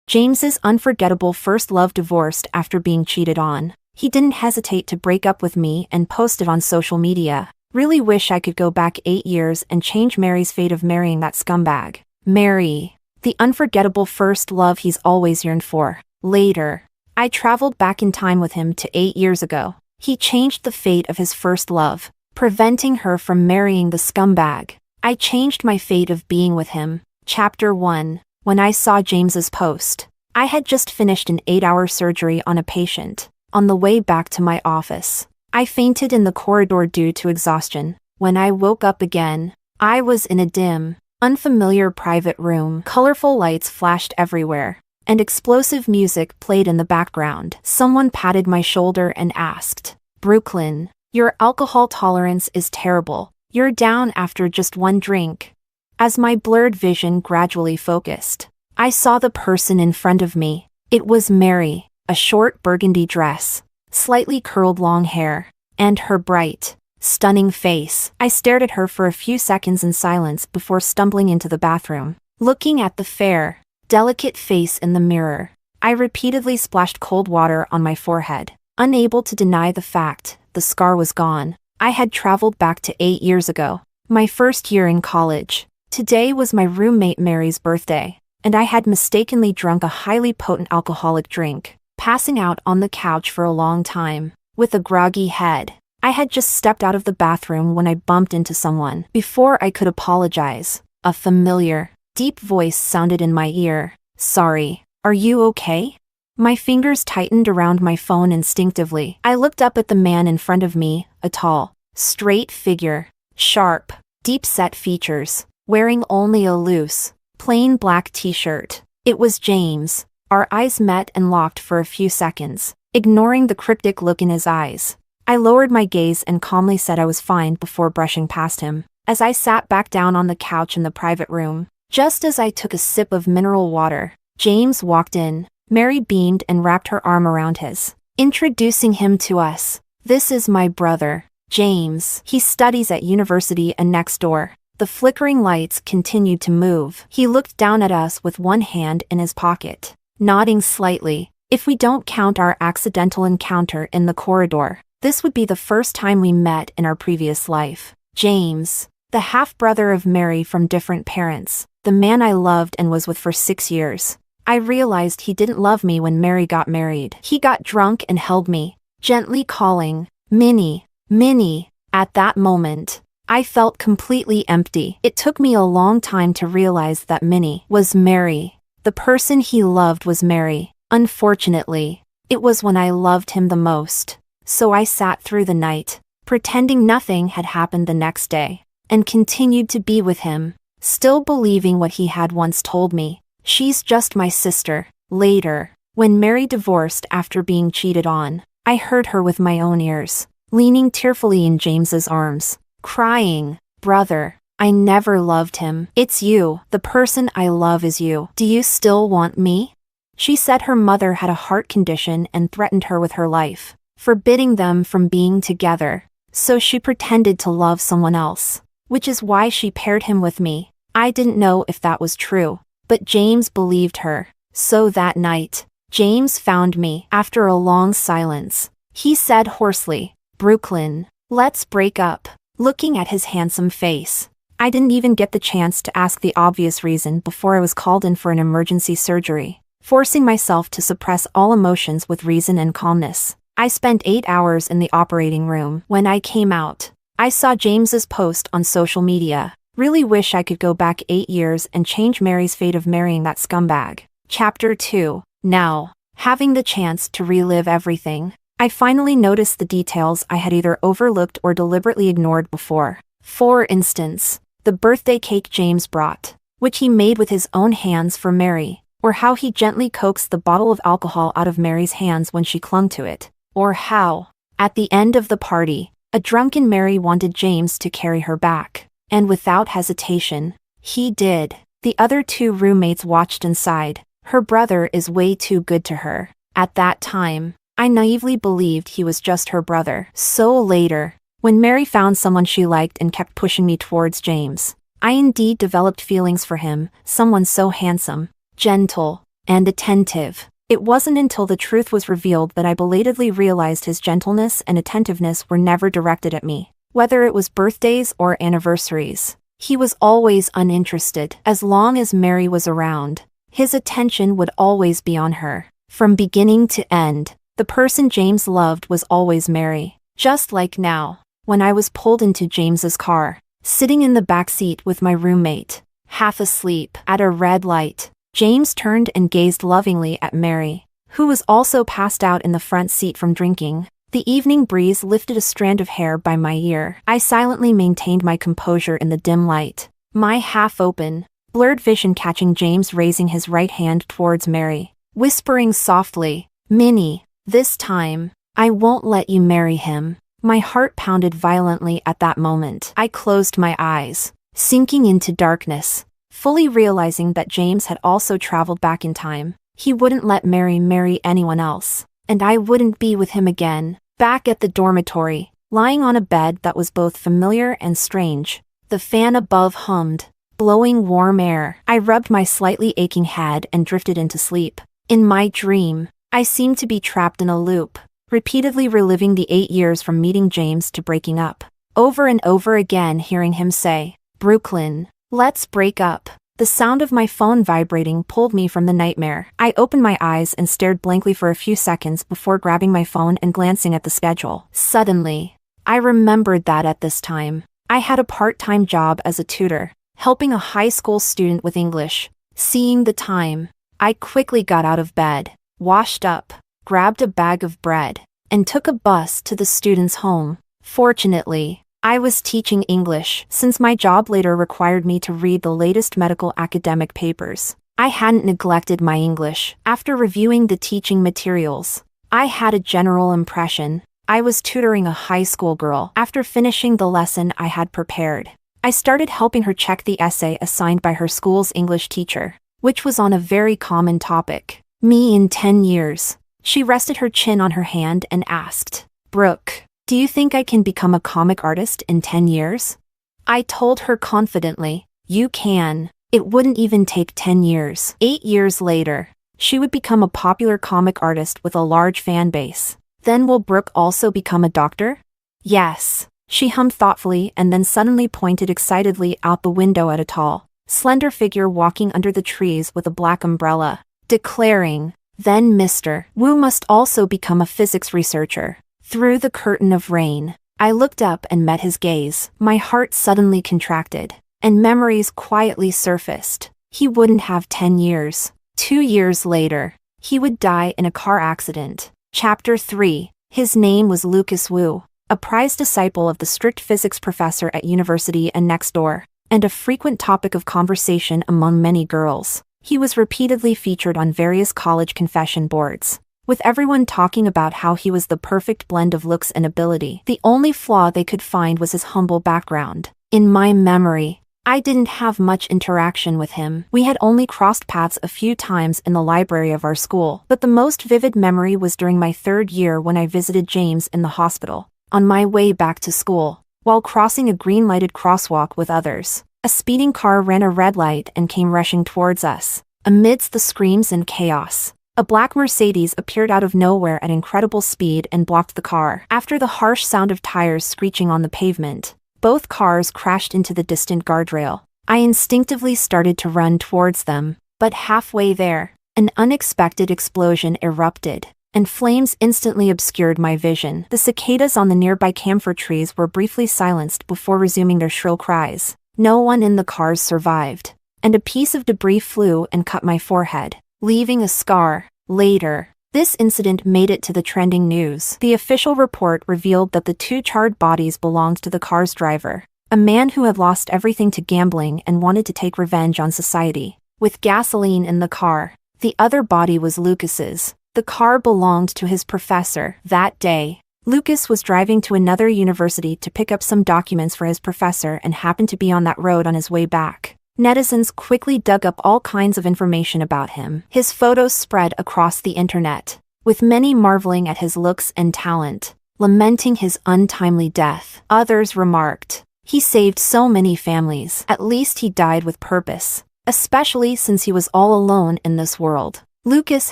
James's unforgettable first love divorced after being cheated on. He didn't hesitate to break up with me and post it on social media. Really wish I could go back 8 years and change Mary's fate of marrying that scumbag. Mary. The unforgettable first love he's always yearned for. Later. I traveled back in time with him to 8 years ago. He changed the fate of his first love, preventing her from marrying the scumbag. I changed my fate of being with him. Chapter 1. When I saw James's post. I had just finished an 8-hour surgery on a patient. On the way back to my office, I fainted in the corridor due to exhaustion. When I woke up again, I was in a dim, unfamiliar private room. Colorful lights flashed everywhere, and explosive music played in the background. Someone patted my shoulder and asked, "Brooklyn, your alcohol tolerance is terrible. You're down after just one drink." As my blurred vision gradually focused, I saw the person in front of me. It was Mary, a short burgundy dress, slightly curled long hair, and her bright, stunning face. I stared at her for a few seconds in silence before stumbling into the bathroom. Looking at the fair, delicate face in the mirror, I repeatedly splashed cold water on my forehead, unable to deny the fact the scar was gone. I had traveled back to 8 years ago, my first year in college. Today was my roommate Mary's birthday, and I had mistakenly drunk a highly potent alcoholic drink, passing out on the couch for a long time, with a groggy head. I had just stepped out of the bathroom when I bumped into someone. Before I could apologize, a familiar, deep voice sounded in my ear. "Sorry, are you okay?" My fingers tightened around my phone instinctively. I looked up at the man in front of me, a tall, straight figure, sharp, deep-set features, wearing only a loose, plain black t-shirt. It was James. Our eyes met and locked for a few seconds, ignoring the cryptic look in his eyes. I lowered my gaze and calmly said I was fine before brushing past him. As I sat back down on the couch in the private room, just as I took a sip of mineral water, James walked in. Mary beamed and wrapped her arm around his, introducing him to us. "This is my brother, James. He studies at university and next door." The flickering lights continued to move. He looked down at us with one hand in his pocket, nodding slightly. If we don't count our accidental encounter in the corridor, this would be the first time we met in our previous life. James, the half-brother of Mary from different parents, the man I loved and was with for 6 years. I realized he didn't love me when Mary got married. He got drunk and held me, gently calling, "Minnie, Minnie." At that moment, I felt completely empty. It took me a long time to realize that Minnie was Mary. The person he loved was Mary. Unfortunately, it was when I loved him the most. So I sat through the night, pretending nothing had happened the next day, and continued to be with him, still believing what he had once told me. "She's just my sister." Later, when Mary divorced after being cheated on, I heard her with my own ears, leaning tearfully in James's arms, crying, "Brother, I never loved him. It's you. The person I love is you. Do you still want me?" She said her mother had a heart condition and threatened her with her life, forbidding them from being together. So she pretended to love someone else, which is why she paired him with me. I didn't know if that was true, but James believed her. So that night, James found me. After a long silence, he said hoarsely, "Brooklyn, let's break up." Looking at his handsome face, I didn't even get the chance to ask the obvious reason before I was called in for an emergency surgery, forcing myself to suppress all emotions with reason and calmness. I spent 8 hours in the operating room. When I came out, I saw James's post on social media. Really wish I could go back 8 years and change Mary's fate of marrying that scumbag. Chapter 2. Now, having the chance to relive everything, I finally noticed the details I had either overlooked or deliberately ignored before. For instance, the birthday cake James brought, which he made with his own hands for Mary, or how he gently coaxed the bottle of alcohol out of Mary's hands when she clung to it, or how, at the end of the party, a drunken Mary wanted James to carry her back. And without hesitation, he did. The other 2 roommates watched and sighed. Her brother is way too good to her. At that time, I naively believed he was just her brother. So later, when Mary found someone she liked and kept pushing me towards James, I indeed developed feelings for him, someone so handsome, gentle, and attentive. It wasn't until the truth was revealed that I belatedly realized his gentleness and attentiveness were never directed at me. Whether it was birthdays or anniversaries, he was always uninterested. As long as Mary was around, his attention would always be on her. From beginning to end, the person James loved was always Mary. Just like now, when I was pulled into James's car, sitting in the back seat with my roommate, half asleep, at a red light, James turned and gazed lovingly at Mary, who was also passed out in the front seat from drinking. The evening breeze lifted a strand of hair by my ear. I silently maintained my composure in the dim light, my half-open, blurred vision catching James raising his right hand towards Mary, whispering softly, "Minnie, this time, I won't let you marry him." My heart pounded violently at that moment. I closed my eyes, sinking into darkness, fully realizing that James had also traveled back in time. He wouldn't let Mary marry anyone else, and I wouldn't be with him again. Back at the dormitory, lying on a bed that was both familiar and strange, the fan above hummed, blowing warm air. I rubbed my slightly aching head and drifted into sleep. In my dream, I seemed to be trapped in a loop, repeatedly reliving the 8 years from meeting James to breaking up. Over and over again hearing him say, "Brooklyn, let's break up." The sound of my phone vibrating pulled me from the nightmare. I opened my eyes and stared blankly for a few seconds before grabbing my phone and glancing at the schedule. Suddenly, I remembered that at this time, I had a part-time job as a tutor, helping a high school student with English. Seeing the time, I quickly got out of bed, washed up, grabbed a bag of bread, and took a bus to the student's home. Fortunately, I was teaching English, since my job later required me to read the latest medical academic papers. I hadn't neglected my English. After reviewing the teaching materials, I had a general impression. I was tutoring a high school girl. After finishing the lesson I had prepared, I started helping her check the essay assigned by her school's English teacher, which was on a very common topic: me in 10 years. She rested her chin on her hand and asked, "Brooke, do you think I can become a comic artist in 10 years?" I told her confidently, "You can. It wouldn't even take 10 years. 8 years later, she would become a popular comic artist with a large fan base. Then will Brooke also become a doctor?" "Yes," she hummed thoughtfully and then suddenly pointed excitedly out the window at a tall, slender figure walking under the trees with a black umbrella, declaring, "Then Mr. Wu must also become a physics researcher." Through the curtain of rain, I looked up and met his gaze. My heart suddenly contracted, and memories quietly surfaced. He wouldn't have 10 years. 2 years later, he would die in a car accident. Chapter 3. His name was Lucas Wu, a prized disciple of the strict physics professor at university and next door, and a frequent topic of conversation among many girls. He was repeatedly featured on various college confession boards, with everyone talking about how he was the perfect blend of looks and ability. The only flaw they could find was his humble background. In my memory, I didn't have much interaction with him. We had only crossed paths a few times in the library of our school, but the most vivid memory was during my 3rd year when I visited James in the hospital. On my way back to school, while crossing a green-lighted crosswalk with others, a speeding car ran a red light and came rushing towards us. Amidst the screams and chaos, a black Mercedes appeared out of nowhere at incredible speed and blocked the car. After the harsh sound of tires screeching on the pavement, both cars crashed into the distant guardrail. I instinctively started to run towards them, but halfway there, an unexpected explosion erupted, and flames instantly obscured my vision. The cicadas on the nearby camphor trees were briefly silenced before resuming their shrill cries. No one in the cars survived, and a piece of debris flew and cut my forehead, leaving a scar. Later, this incident made it to the trending news. The official report revealed that the 2 charred bodies belonged to the car's driver, a man who had lost everything to gambling and wanted to take revenge on society. With gasoline in the car, the other body was Lucas's. The car belonged to his professor. That day, Lucas was driving to another university to pick up some documents for his professor and happened to be on that road on his way back. Netizens quickly dug up all kinds of information about him. His photos spread across the internet, with many marveling at his looks and talent, lamenting his untimely death. Others remarked, "He saved so many families. At least he died with purpose, especially since he was all alone in this world." Lucas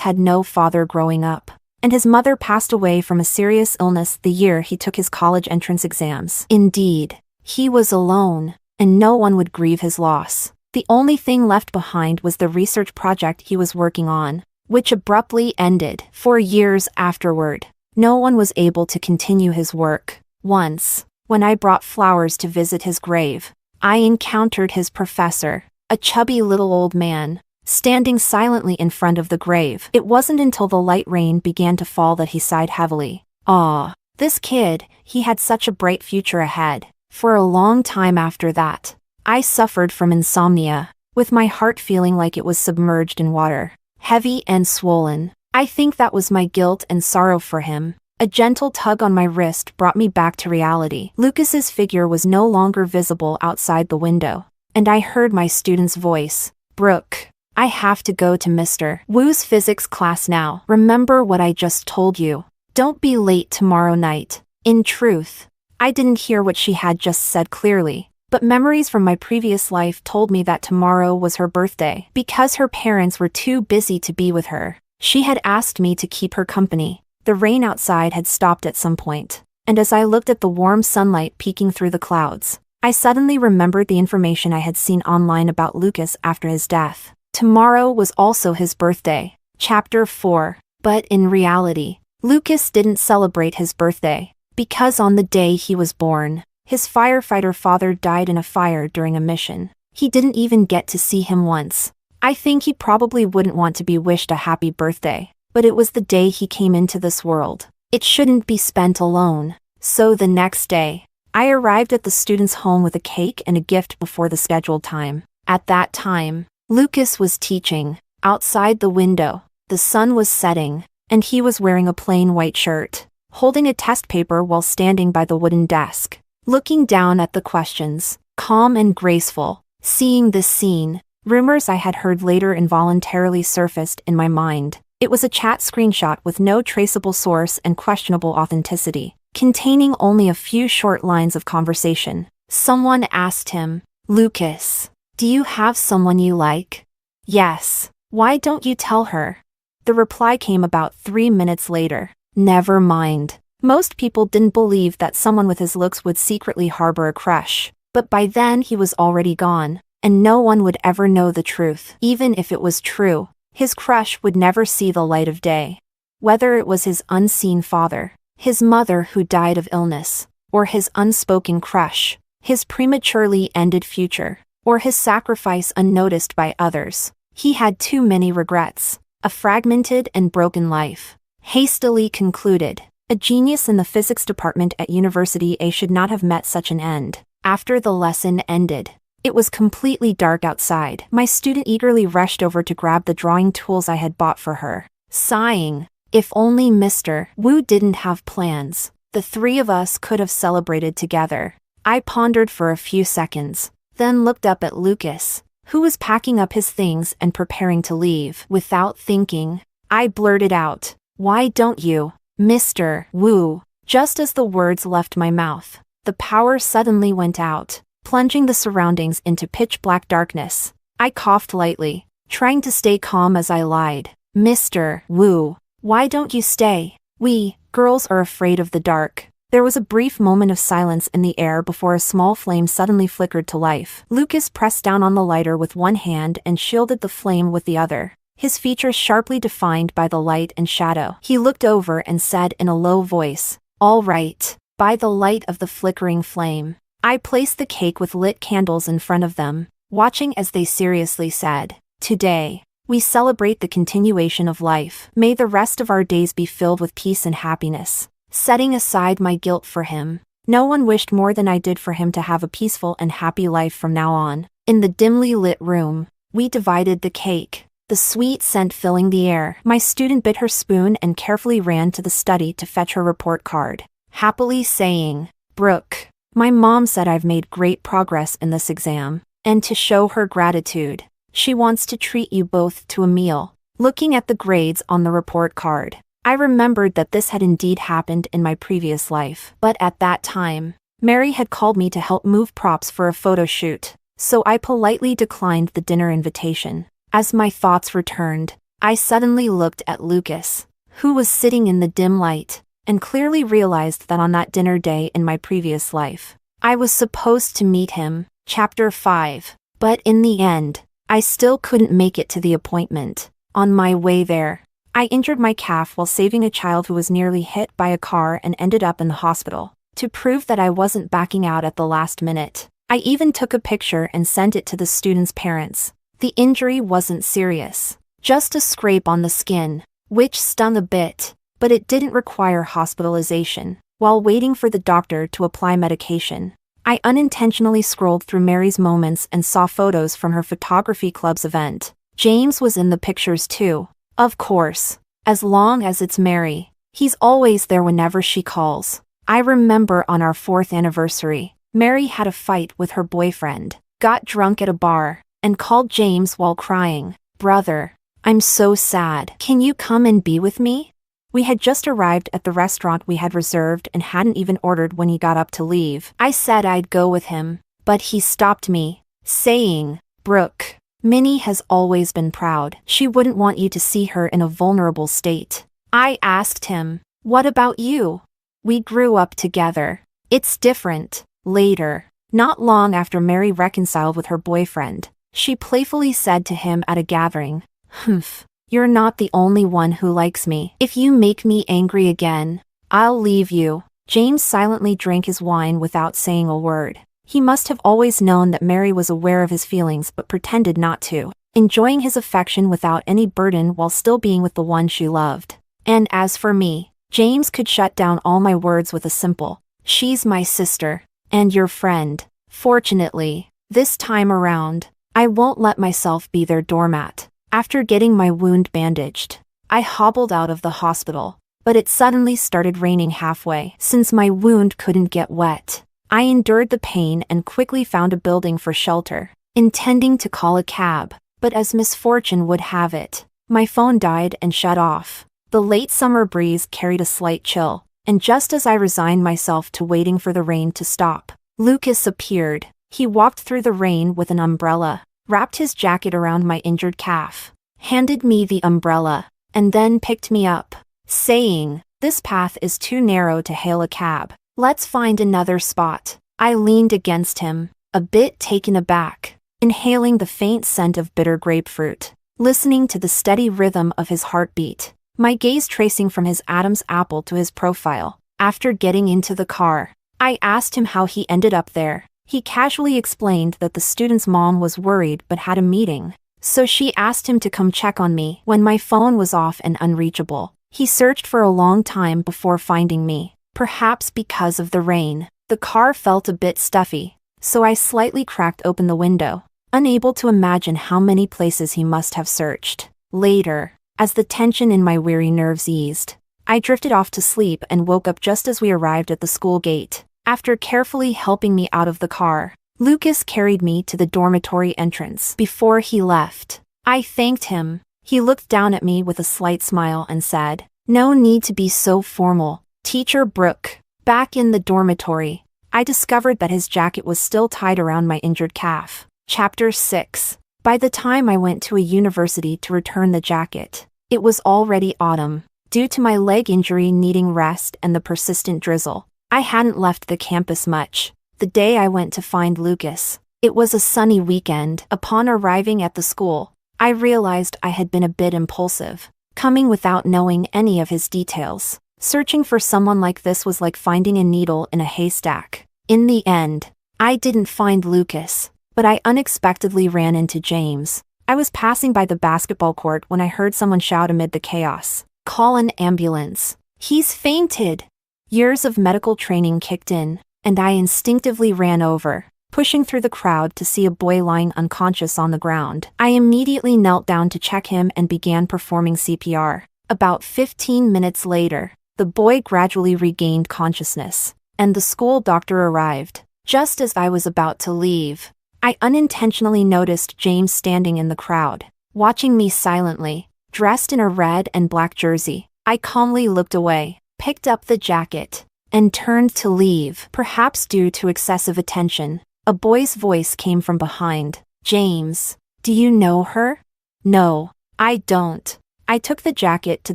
had no father growing up, and his mother passed away from a serious illness the year he took his college entrance exams. Indeed, he was alone, and no one would grieve his loss. The only thing left behind was the research project he was working on, which abruptly ended 4 years afterward. No one was able to continue his work. Once, when I brought flowers to visit his grave, I encountered his professor, a chubby little old man, standing silently in front of the grave. It wasn't until the light rain began to fall that he sighed heavily. Ah, this kid, he had such a bright future ahead. For a long time after that, I suffered from insomnia, with my heart feeling like it was submerged in water, heavy and swollen. I think that was my guilt and sorrow for him. A gentle tug on my wrist brought me back to reality. Lucas's figure was no longer visible outside the window, and I heard my student's voice. Brooke, I have to go to Mr. Wu's physics class now. Remember what I just told you. Don't be late tomorrow night. In truth, I didn't hear what she had just said clearly, but memories from my previous life told me that tomorrow was her birthday. Because her parents were too busy to be with her, she had asked me to keep her company. The rain outside had stopped at some point, and as I looked at the warm sunlight peeking through the clouds, I suddenly remembered the information I had seen online about Lucas after his death. Tomorrow was also his birthday. Chapter 4. But in reality, Lucas didn't celebrate his birthday, because on the day he was born, his firefighter father died in a fire during a mission. He didn't even get to see him once. I think he probably wouldn't want to be wished a happy birthday, but it was the day he came into this world. It shouldn't be spent alone. So the next day, I arrived at the student's home with a cake and a gift before the scheduled time. At that time, Lucas was teaching. Outside the window, the sun was setting, and he was wearing a plain white shirt, holding a test paper while standing by the wooden desk, looking down at the questions, calm and graceful. Seeing this scene, rumors I had heard later involuntarily surfaced in my mind. It was a chat screenshot with no traceable source and questionable authenticity, containing only a few short lines of conversation. Someone asked him, "Lucas, do you have someone you like?" "Yes. Why don't you tell her?" The reply came about 3 minutes later. Never mind. Most people didn't believe that someone with his looks would secretly harbor a crush, but by then he was already gone, and no one would ever know the truth. Even if it was true, his crush would never see the light of day. Whether it was his unseen father, his mother who died of illness, or his unspoken crush, his prematurely ended future, or his sacrifice unnoticed by others, he had too many regrets. A fragmented and broken life. Hastily concluded. A genius in the physics department at University A should not have met such an end. After the lesson ended, it was completely dark outside. My student eagerly rushed over to grab the drawing tools I had bought for her, sighing, "If only Mr. Wu didn't have plans, the three of us could have celebrated together." I pondered for a few seconds, then looked up at Lucas, who was packing up his things and preparing to leave. Without thinking, I blurted out, "Why don't you, Mr. Wu?" Just as the words left my mouth, the power suddenly went out, plunging the surroundings into pitch-black darkness. I coughed lightly, trying to stay calm as I lied. "Mr. Wu, why don't you stay? We, girls, are afraid of the dark." There was a brief moment of silence in the air before a small flame suddenly flickered to life. Lucas pressed down on the lighter with one hand and shielded the flame with the other, his features sharply defined by the light and shadow. He looked over and said in a low voice, "All right." By the light of the flickering flame, I placed the cake with lit candles in front of them, watching as they seriously said, "Today, we celebrate the continuation of life. May the rest of our days be filled with peace and happiness." Setting aside my guilt for him, no one wished more than I did for him to have a peaceful and happy life from now on. In the dimly lit room, we divided the cake, the sweet scent filling the air. My student bit her spoon and carefully ran to the study to fetch her report card, happily saying, "Brooke, my mom said I've made great progress in this exam, and to show her gratitude, she wants to treat you both to a meal." Looking at the grades on the report card, I remembered that this had indeed happened in my previous life. But at that time, Mary had called me to help move props for a photo shoot, so I politely declined the dinner invitation. As my thoughts returned, I suddenly looked at Lucas, who was sitting in the dim light, and clearly realized that on that dinner day in my previous life, I was supposed to meet him. Chapter 5. But in the end, I still couldn't make it to the appointment. On my way there, I injured my calf while saving a child who was nearly hit by a car and ended up in the hospital. To prove that I wasn't backing out at the last minute, I even took a picture and sent it to the students' parents. The injury wasn't serious, just a scrape on the skin, which stung a bit, but it didn't require hospitalization. While waiting for the doctor to apply medication, I unintentionally scrolled through Mary's moments and saw photos from her photography club's event. James was in the pictures too. Of course, as long as it's Mary, he's always there whenever she calls. I remember on our 4th anniversary, Mary had a fight with her boyfriend, got drunk at a bar, and called James while crying, "Brother, I'm so sad. Can you come and be with me?" We had just arrived at the restaurant we had reserved and hadn't even ordered when he got up to leave. I said I'd go with him, but he stopped me, saying, "Brooke, Minnie has always been proud. She wouldn't want you to see her in a vulnerable state." I asked him, "What about you? We grew up together." It's different. Later, not long after Mary reconciled with her boyfriend, she playfully said to him at a gathering, "Humph. You're not the only one who likes me. If you make me angry again, I'll leave you." James silently drank his wine without saying a word. He must have always known that Mary was aware of his feelings but pretended not to, enjoying his affection without any burden while still being with the one she loved. And as for me, James could shut down all my words with a simple, "She's my sister, and your friend." Fortunately, this time around, I won't let myself be their doormat. After getting my wound bandaged, I hobbled out of the hospital, but it suddenly started raining halfway. Since my wound couldn't get wet, I endured the pain and quickly found a building for shelter, intending to call a cab, but as misfortune would have it, my phone died and shut off. The late summer breeze carried a slight chill, and just as I resigned myself to waiting for the rain to stop, Lucas appeared. He walked through the rain with an umbrella, wrapped his jacket around my injured calf, handed me the umbrella, and then picked me up, saying, "This path is too narrow to hail a cab. Let's find another spot." I leaned against him, a bit taken aback, inhaling the faint scent of bitter grapefruit, listening to the steady rhythm of his heartbeat, my gaze tracing from his Adam's apple to his profile. After getting into the car, I asked him how he ended up there. He casually explained that the student's mom was worried but had a meeting, so she asked him to come check on me when my phone was off and unreachable. He searched for a long time before finding me, perhaps because of the rain. The car felt a bit stuffy, so I slightly cracked open the window, unable to imagine how many places he must have searched. Later, as the tension in my weary nerves eased, I drifted off to sleep and woke up just as we arrived at the school gate. After carefully helping me out of the car, Lucas carried me to the dormitory entrance. Before he left, I thanked him. He looked down at me with a slight smile and said, "No need to be so formal, Teacher Brooke." Back in the dormitory, I discovered that his jacket was still tied around my injured calf. Chapter 6. By the time I went to a university to return the jacket, it was already autumn. Due to my leg injury needing rest and the persistent drizzle, I hadn't left the campus much. The day I went to find Lucas, it was a sunny weekend. Upon arriving at the school, I realized I had been a bit impulsive, coming without knowing any of his details. Searching for someone like this was like finding a needle in a haystack. In the end, I didn't find Lucas, but I unexpectedly ran into James. I was passing by the basketball court when I heard someone shout amid the chaos, "Call an ambulance. He's fainted." Years of medical training kicked in, and I instinctively ran over, pushing through the crowd to see a boy lying unconscious on the ground. I immediately knelt down to check him and began performing CPR. About 15 minutes later, the boy gradually regained consciousness, and the school doctor arrived. Just as I was about to leave, I unintentionally noticed James standing in the crowd, watching me silently, dressed in a red and black jersey. I calmly looked away, picked up the jacket, and turned to leave. Perhaps due to excessive attention, a boy's voice came from behind. "James, do you know her?" "No, I don't. I took the jacket to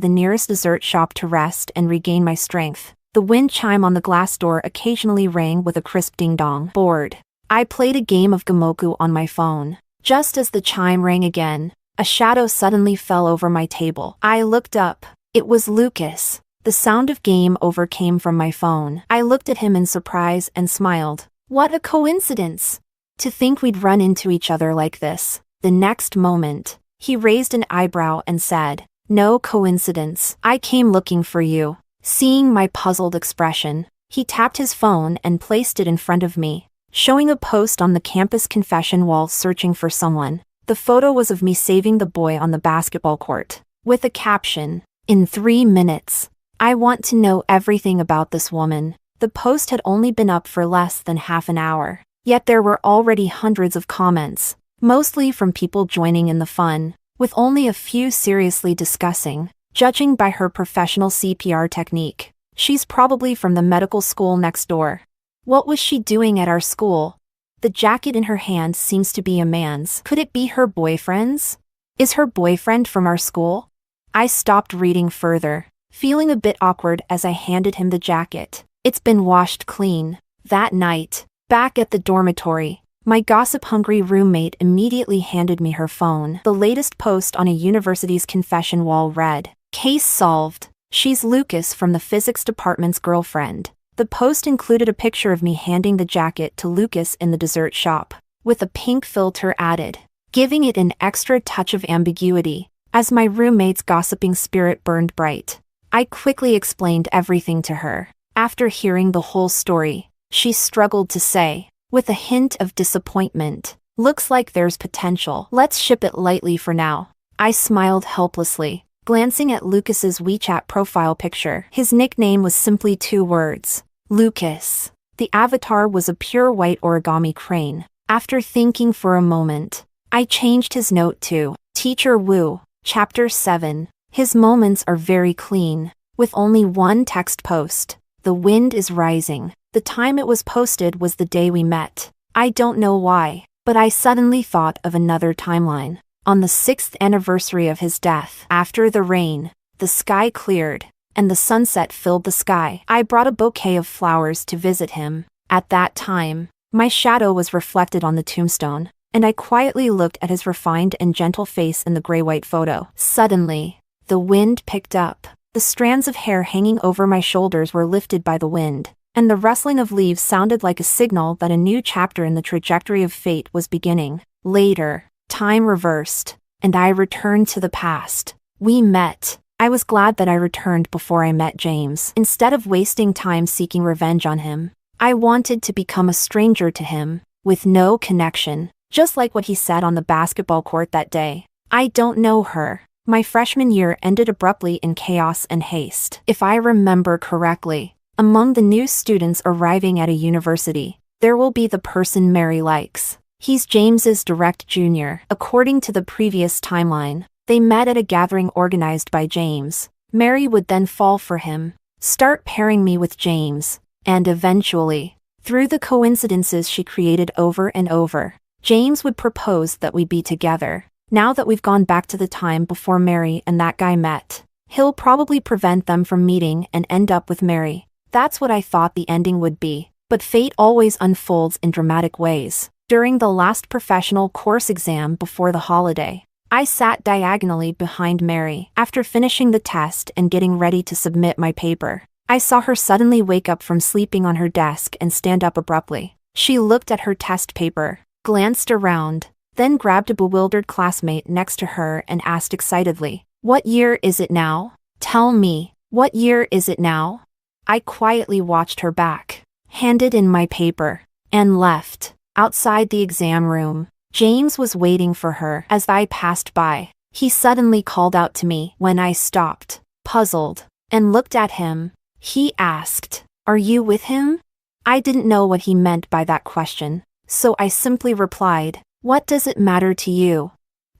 the nearest dessert shop to rest and regain my strength. The wind chime on the glass door occasionally rang with a crisp ding-dong. Bored, I played a game of Gamoku on my phone. Just as the chime rang again, a shadow suddenly fell over my table. I looked up. It was Lucas. The sound of game over came from my phone. I looked at him in surprise and smiled. What a coincidence! To think we'd run into each other like this. The next moment, he raised an eyebrow and said, "No coincidence. I came looking for you." Seeing my puzzled expression, he tapped his phone and placed it in front of me, showing a post on the campus confession wall searching for someone. The photo was of me saving the boy on the basketball court, with a caption, "In 3 minutes. I want to know everything about this woman." The post had only been up for less than half an hour, yet there were already hundreds of comments, mostly from people joining in the fun, with only a few seriously discussing. Judging by her professional CPR technique, she's probably from the medical school next door. What was she doing at our school? The jacket in her hand seems to be a man's. Could it be her boyfriend's? Is her boyfriend from our school? I stopped reading further, feeling a bit awkward as I handed him the jacket. It's been washed clean. That night, back at the dormitory, my gossip-hungry roommate immediately handed me her phone. The latest post on a university's confession wall read, "Case solved. She's Lucas from the physics department's girlfriend." The post included a picture of me handing the jacket to Lucas in the dessert shop, with a pink filter added, giving it an extra touch of ambiguity. As my roommate's gossiping spirit burned bright, I quickly explained everything to her. After hearing the whole story, she struggled to say, with a hint of disappointment, "Looks like there's potential. Let's ship it lightly for now." I smiled helplessly, glancing at Lucas's WeChat profile picture. His nickname was simply 2 words, Lucas. The avatar was a pure white origami crane. After thinking for a moment, I changed his note to, "Teacher Wu, Chapter 7. His moments are very clean," with only one text post. "The wind is rising." The time it was posted was the day we met. I don't know why, but I suddenly thought of another timeline. On the 6th anniversary of his death, after the rain, the sky cleared, and the sunset filled the sky. I brought a bouquet of flowers to visit him. At that time, my shadow was reflected on the tombstone, and I quietly looked at his refined and gentle face in the gray-white photo. Suddenly, the wind picked up. The strands of hair hanging over my shoulders were lifted by the wind, and the rustling of leaves sounded like a signal that a new chapter in the trajectory of fate was beginning. Later, time reversed, and I returned to the past. We met. I was glad that I returned before I met James. Instead of wasting time seeking revenge on him, I wanted to become a stranger to him, with no connection, just like what he said on the basketball court that day. I don't know her. My freshman year ended abruptly in chaos and haste. If I remember correctly, among the new students arriving at a university, there will be the person Mary likes. He's James's direct junior. According to the previous timeline, they met at a gathering organized by James. Mary would then fall for him, start pairing me with James, and eventually, through the coincidences she created over and over, James would propose that we be together. Now that we've gone back to the time before Mary and that guy met, he'll probably prevent them from meeting and end up with Mary. That's what I thought the ending would be, but fate always unfolds in dramatic ways. During the last professional course exam before the holiday, I sat diagonally behind Mary. After finishing the test and getting ready to submit my paper, I saw her suddenly wake up from sleeping on her desk and stand up abruptly. She looked at her test paper, glanced around, then grabbed a bewildered classmate next to her and asked excitedly, "What year is it now? Tell me, what year is it now?" I quietly watched her back, handed in my paper, and left. Outside the exam room, James was waiting for her. As I passed by, he suddenly called out to me. When I stopped, puzzled, and looked at him, he asked, "Are you with him?" I didn't know what he meant by that question, so I simply replied, "What does it matter to you?"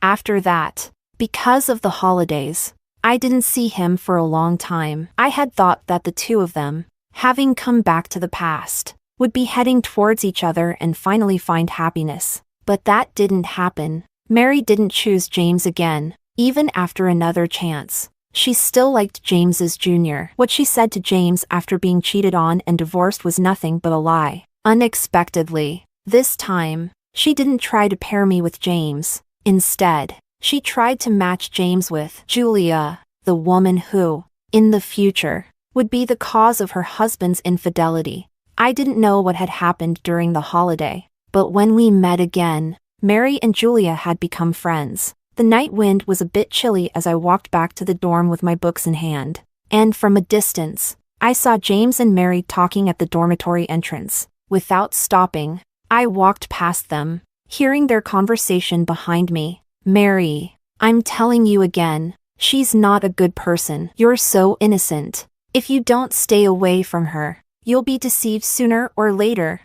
After that, because of the holidays, I didn't see him for a long time. I had thought that the two of them, having come back to the past, would be heading towards each other and finally find happiness. But that didn't happen. Mary didn't choose James again. Even after another chance, she still liked James's Jr. What she said to James after being cheated on and divorced was nothing but a lie. Unexpectedly, this time, she didn't try to pair me with James. Instead, she tried to match James with Julia, the woman who, in the future, would be the cause of her husband's infidelity. I didn't know what had happened during the holiday, but when we met again, Mary and Julia had become friends. The night wind was a bit chilly as I walked back to the dorm with my books in hand, and from a distance, I saw James and Mary talking at the dormitory entrance. Without stopping, I walked past them, hearing their conversation behind me. Mary, I'm telling you again, she's not a good person. You're so innocent. If you don't stay away from her, you'll be deceived sooner or later.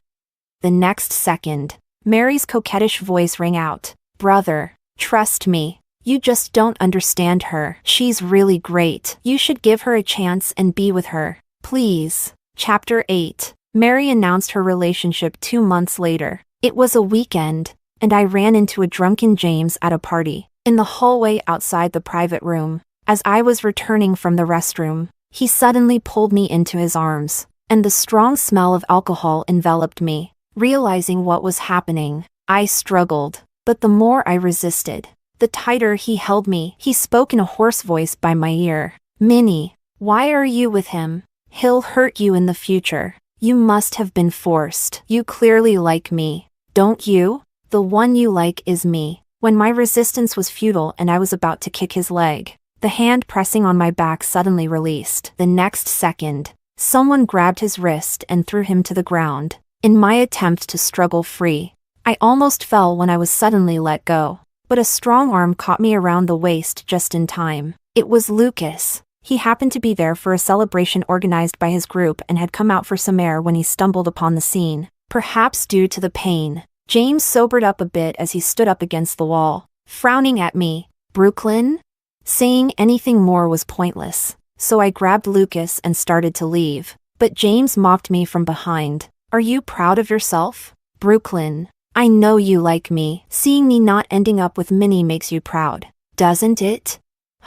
The next second, Mary's coquettish voice rang out. Brother, trust me, you just don't understand her. She's really great. You should give her a chance and be with her, please. Chapter 8. Mary announced her relationship 2 months later. It was a weekend, and I ran into a drunken James at a party. In the hallway outside the private room, as I was returning from the restroom, he suddenly pulled me into his arms, and the strong smell of alcohol enveloped me. Realizing what was happening, I struggled, but the more I resisted, the tighter he held me. He spoke in a hoarse voice by my ear. Minnie, why are you with him? He'll hurt you in the future. You must have been forced. You clearly like me, don't you? The one you like is me. When my resistance was futile and I was about to kick his leg, the hand pressing on my back suddenly released. The next second, someone grabbed his wrist and threw him to the ground. In my attempt to struggle free, I almost fell when I was suddenly let go, but a strong arm caught me around the waist just in time. It was Lucas. He happened to be there for a celebration organized by his group and had come out for some air when he stumbled upon the scene. Perhaps due to the pain, James sobered up a bit as he stood up against the wall, frowning at me. Brooklyn? Saying anything more was pointless, so I grabbed Lucas and started to leave. But James mocked me from behind. Are you proud of yourself? Brooklyn, I know you like me. Seeing me not ending up with Minnie makes you proud, doesn't it?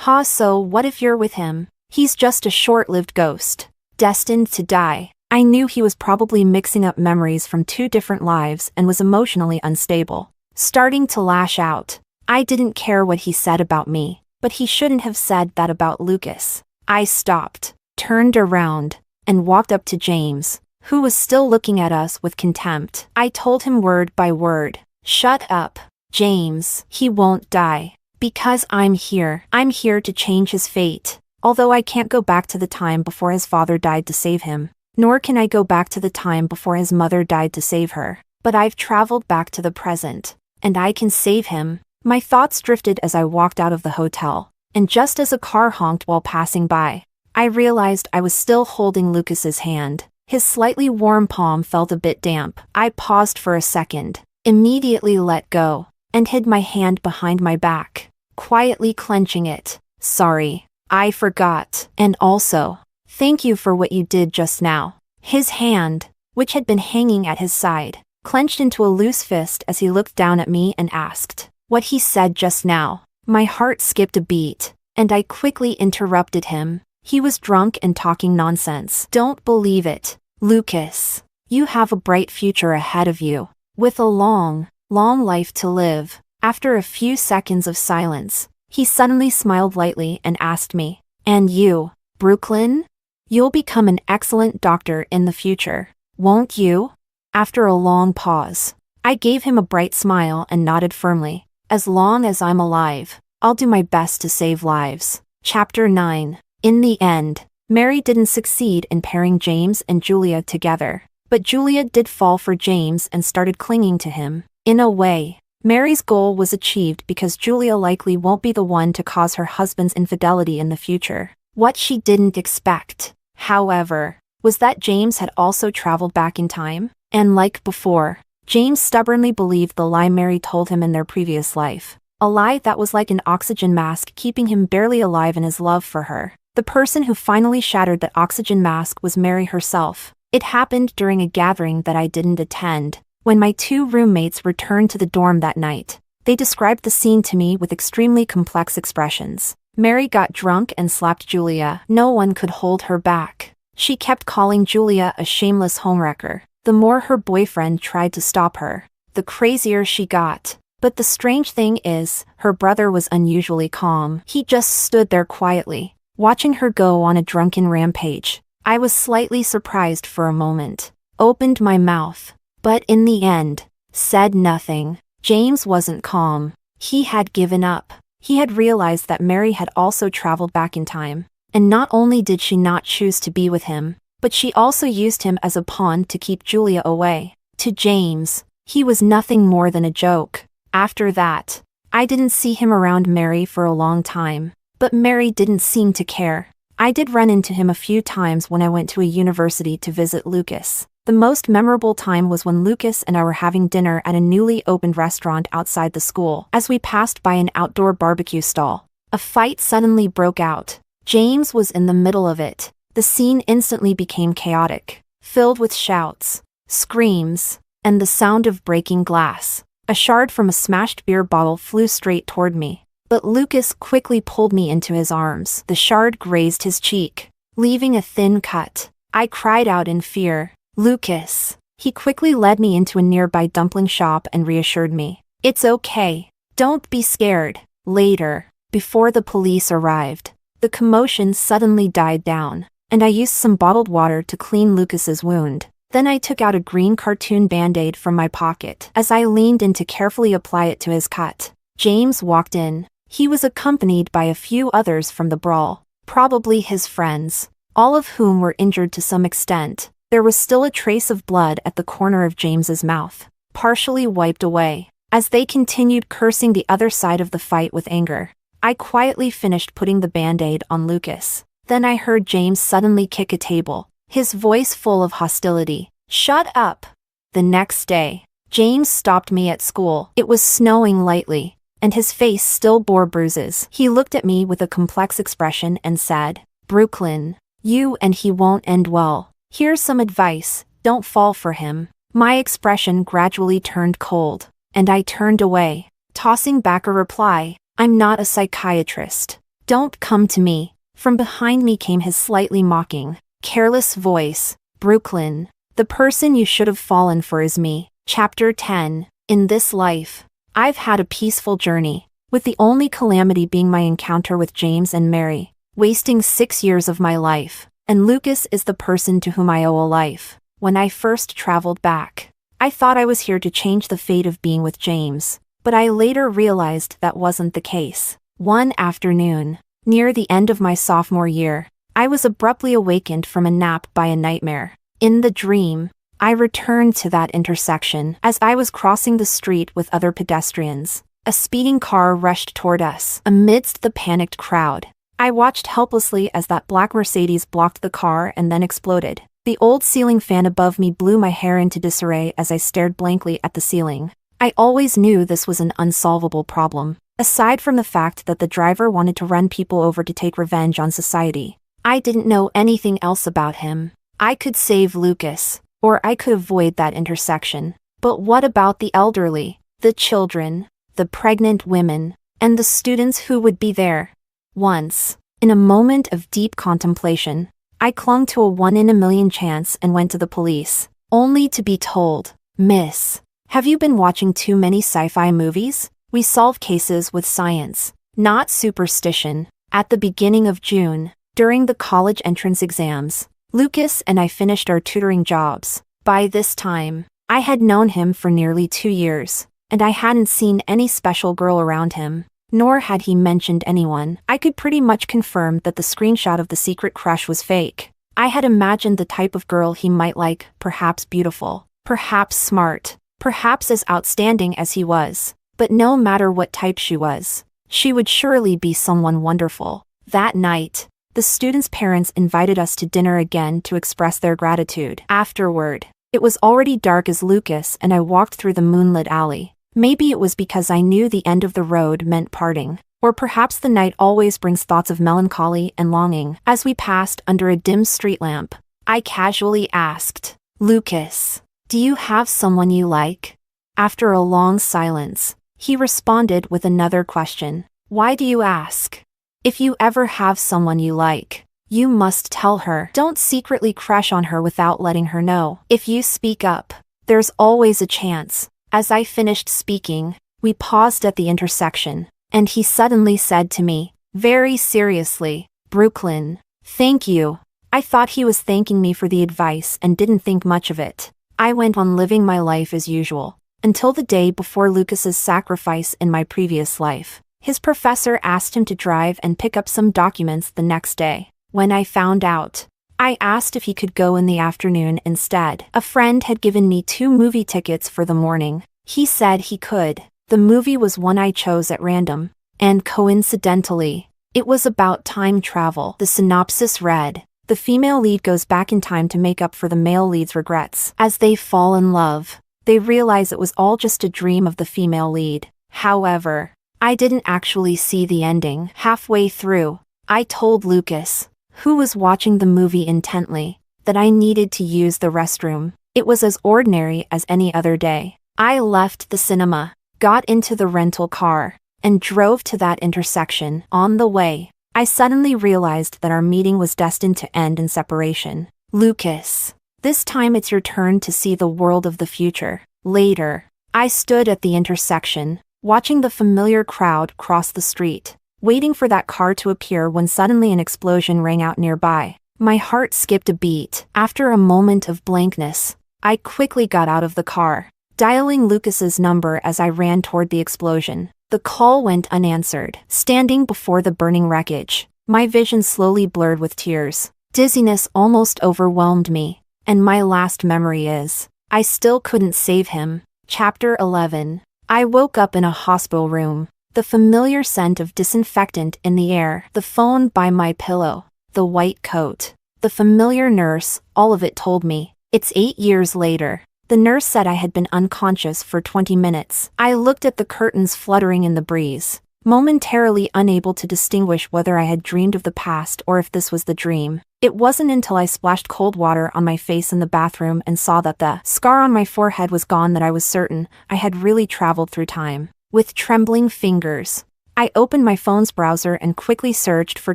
Ha, so what if you're with him? He's just a short-lived ghost, destined to die. I knew he was probably mixing up memories from 2 different lives and was emotionally unstable. Starting to lash out. I didn't care what he said about me, but he shouldn't have said that about Lucas. I stopped, turned around, and walked up to James, who was still looking at us with contempt. I told him word by word, shut up, James. He won't die. Because I'm here. I'm here to change his fate. Although I can't go back to the time before his father died to save him, nor can I go back to the time before his mother died to save her. But I've traveled back to the present, and I can save him. My thoughts drifted as I walked out of the hotel, and just as a car honked while passing by, I realized I was still holding Lucas's hand. His slightly warm palm felt a bit damp. I paused for a second, immediately let go, and hid my hand behind my back, quietly clenching it. Sorry, I forgot. And also, thank you for what you did just now. His hand, which had been hanging at his side, clenched into a loose fist as he looked down at me and asked, what he said just now. My heart skipped a beat, and I quickly interrupted him. He was drunk and talking nonsense. Don't believe it, Lucas. You have a bright future ahead of you, with a long life to live. After a few seconds of silence, he suddenly smiled lightly and asked me, and you, Brooklyn? You'll become an excellent doctor in the future, won't you? After a long pause, I gave him a bright smile and nodded firmly. As long as I'm alive, I'll do my best to save lives. Chapter 9. In the end, Mary didn't succeed in pairing James and Julia together, but Julia did fall for James and started clinging to him. In a way, Mary's goal was achieved because Julia likely won't be the one to cause her husband's infidelity in the future. What she didn't expect, however, was that James had also traveled back in time, and like before, James stubbornly believed the lie Mary told him in their previous life. A lie that was like an oxygen mask keeping him barely alive in his love for her. The person who finally shattered that oxygen mask was Mary herself. It happened during a gathering that I didn't attend. When my 2 roommates returned to the dorm that night, They described the scene to me with extremely complex expressions. Mary got drunk and slapped Julia. No one could hold her back. She kept calling Julia a shameless homewrecker. The more her boyfriend tried to stop her, the crazier she got. But the strange thing is, her brother was unusually calm. He just stood there quietly, watching her go on a drunken rampage. I was slightly surprised for a moment, opened my mouth, but in the end, said nothing. James wasn't calm. He had given up. He had realized that Mary had also traveled back in time. And not only did she not choose to be with him, but she also used him as a pawn to keep Julia away. To James, he was nothing more than a joke. After that, I didn't see him around Mary for a long time. But Mary didn't seem to care. I did run into him a few times when I went to a university to visit Lucas. The most memorable time was when Lucas and I were having dinner at a newly opened restaurant outside the school. As we passed by an outdoor barbecue stall, a fight suddenly broke out. James was in the middle of it. The scene instantly became chaotic, filled with shouts, screams, and the sound of breaking glass. A shard from a smashed beer bottle flew straight toward me, but Lucas quickly pulled me into his arms. The shard grazed his cheek, leaving a thin cut. I cried out in fear. Lucas. He quickly led me into a nearby dumpling shop and reassured me. It's okay. Don't be scared. Later, before the police arrived, the commotion suddenly died down, and I used some bottled water to clean Lucas's wound. Then I took out a green cartoon band-aid from my pocket. As I leaned in to carefully apply it to his cut, James walked in. He was accompanied by a few others from the brawl, probably his friends, all of whom were injured to some extent. There was still a trace of blood at the corner of James's mouth, partially wiped away. As they continued cursing the other side of the fight with anger, I quietly finished putting the band-aid on Lucas. Then I heard James suddenly kick a table, his voice full of hostility. Shut up! The next day, James stopped me at school. It was snowing lightly, and his face still bore bruises. He looked at me with a complex expression and said, Brooklyn, you and he won't end well. Here's some advice, don't fall for him. My expression gradually turned cold, and I turned away, tossing back a reply, I'm not a psychiatrist. Don't come to me. From behind me came his slightly mocking, careless voice, Brooklyn, the person you should have fallen for is me. Chapter 10. In this life, I've had a peaceful journey, with the only calamity being my encounter with James and Mary, wasting 6 years of my life. And Lucas is the person to whom I owe a life. When I first traveled back, I thought I was here to change the fate of being with James, but I later realized that wasn't the case. One afternoon, near the end of my sophomore year, I was abruptly awakened from a nap by a nightmare. In the dream, I returned to that intersection. As I was crossing the street with other pedestrians, a speeding car rushed toward us. Amidst the panicked crowd, I watched helplessly as that black Mercedes blocked the car and then exploded. The old ceiling fan above me blew my hair into disarray as I stared blankly at the ceiling. I always knew this was an unsolvable problem. Aside from the fact that the driver wanted to run people over to take revenge on society, I didn't know anything else about him. I could save Lucas, or I could avoid that intersection. But what about the elderly, the children, the pregnant women, and the students who would be there? Once, in a moment of deep contemplation, I clung to a 1 in a million chance and went to the police, only to be told, Miss, have you been watching too many sci-fi movies? We solve cases with science, not superstition. At the beginning of June, during the college entrance exams, Lucas and I finished our tutoring jobs. By this time, I had known him for nearly 2 years, and I hadn't seen any special girl around him. Nor had he mentioned anyone. I could pretty much confirm that the screenshot of the secret crush was fake. I had imagined the type of girl he might like, perhaps beautiful, perhaps smart, perhaps as outstanding as he was. But no matter what type she was, she would surely be someone wonderful. That night, the students' parents invited us to dinner again to express their gratitude. Afterward, it was already dark as Lucas and I walked through the moonlit alley. Maybe it was because I knew the end of the road meant parting, or perhaps the night always brings thoughts of melancholy and longing. As we passed under a dim street lamp, I casually asked, Lucas, do you have someone you like? After a long silence, He responded with another question. Why do you ask? If you ever have someone you like, you must tell her. Don't secretly crush on her without letting her know. If you speak up, there's always a chance. As I finished speaking, we paused at the intersection, and he suddenly said to me, very seriously, Brooklyn, thank you. I thought he was thanking me for the advice and didn't think much of it. I went on living my life as usual, until the day before Lucas's sacrifice in my previous life. His professor asked him to drive and pick up some documents the next day. When I found out, I asked if he could go in the afternoon instead. A friend had given me 2 movie tickets for the morning. He said he could. The movie was one I chose at random, and coincidentally, it was about time travel. The synopsis read, the female lead goes back in time to make up for the male lead's regrets. As they fall in love, they realize it was all just a dream of the female lead. However, I didn't actually see the ending. Halfway through, I told Lucas, who was watching the movie intently, that I needed to use the restroom. It was as ordinary as any other day. I left the cinema, got into the rental car, and drove to that intersection. On the way, I suddenly realized that our meeting was destined to end in separation. Lucas, this time it's your turn to see the world of the future. Later, I stood at the intersection, watching the familiar crowd cross the street, waiting for that car to appear when suddenly an explosion rang out nearby. My heart skipped a beat. After a moment of blankness, I quickly got out of the car, dialing Lucas's number as I ran toward the explosion. The call went unanswered. Standing before the burning wreckage, my vision slowly blurred with tears. Dizziness almost overwhelmed me, and my last memory is, I still couldn't save him. Chapter 11. I woke up in a hospital room, the familiar scent of disinfectant in the air, the phone by my pillow, the white coat, the familiar nurse. All of it told me, it's 8 years later. The nurse said I had been unconscious for 20 minutes. I looked at the curtains fluttering in the breeze, momentarily unable to distinguish whether I had dreamed of the past or if this was the dream. It wasn't until I splashed cold water on my face in the bathroom and saw that the scar on my forehead was gone that I was certain I had really traveled through time. With trembling fingers, I opened my phone's browser and quickly searched for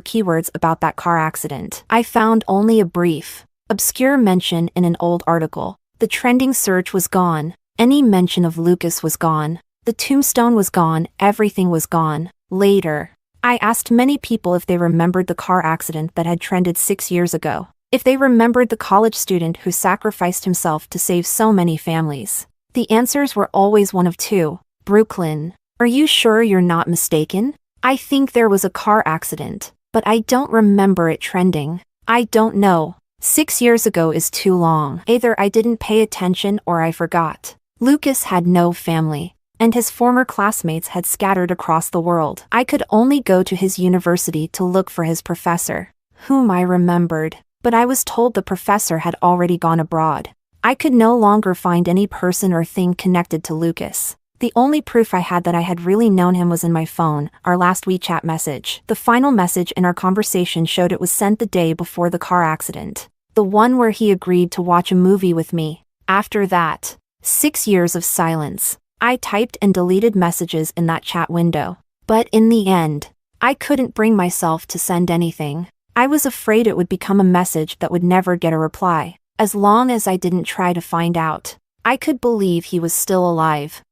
keywords about that car accident. I found only a brief, obscure mention in an old article. The trending search was gone. Any mention of Lucas was gone. The tombstone was gone. Everything was gone. Later, I asked many people if they remembered the car accident that had trended 6 years ago. If they remembered the college student who sacrificed himself to save so many families. The answers were always one of two. Brooklyn, are you sure you're not mistaken? I think there was a car accident, but I don't remember it trending. I don't know. 6 years ago is too long. Either I didn't pay attention or I forgot. Lucas had no family, and his former classmates had scattered across the world. I could only go to his university to look for his professor, whom I remembered, but I was told the professor had already gone abroad. I could no longer find any person or thing connected to Lucas. The only proof I had that I had really known him was in my phone, our last WeChat message. The final message in our conversation showed it was sent the day before the car accident. The one where he agreed to watch a movie with me. After that, 6 years of silence. I typed and deleted messages in that chat window. But in the end, I couldn't bring myself to send anything. I was afraid it would become a message that would never get a reply. As long as I didn't try to find out, I could believe he was still alive.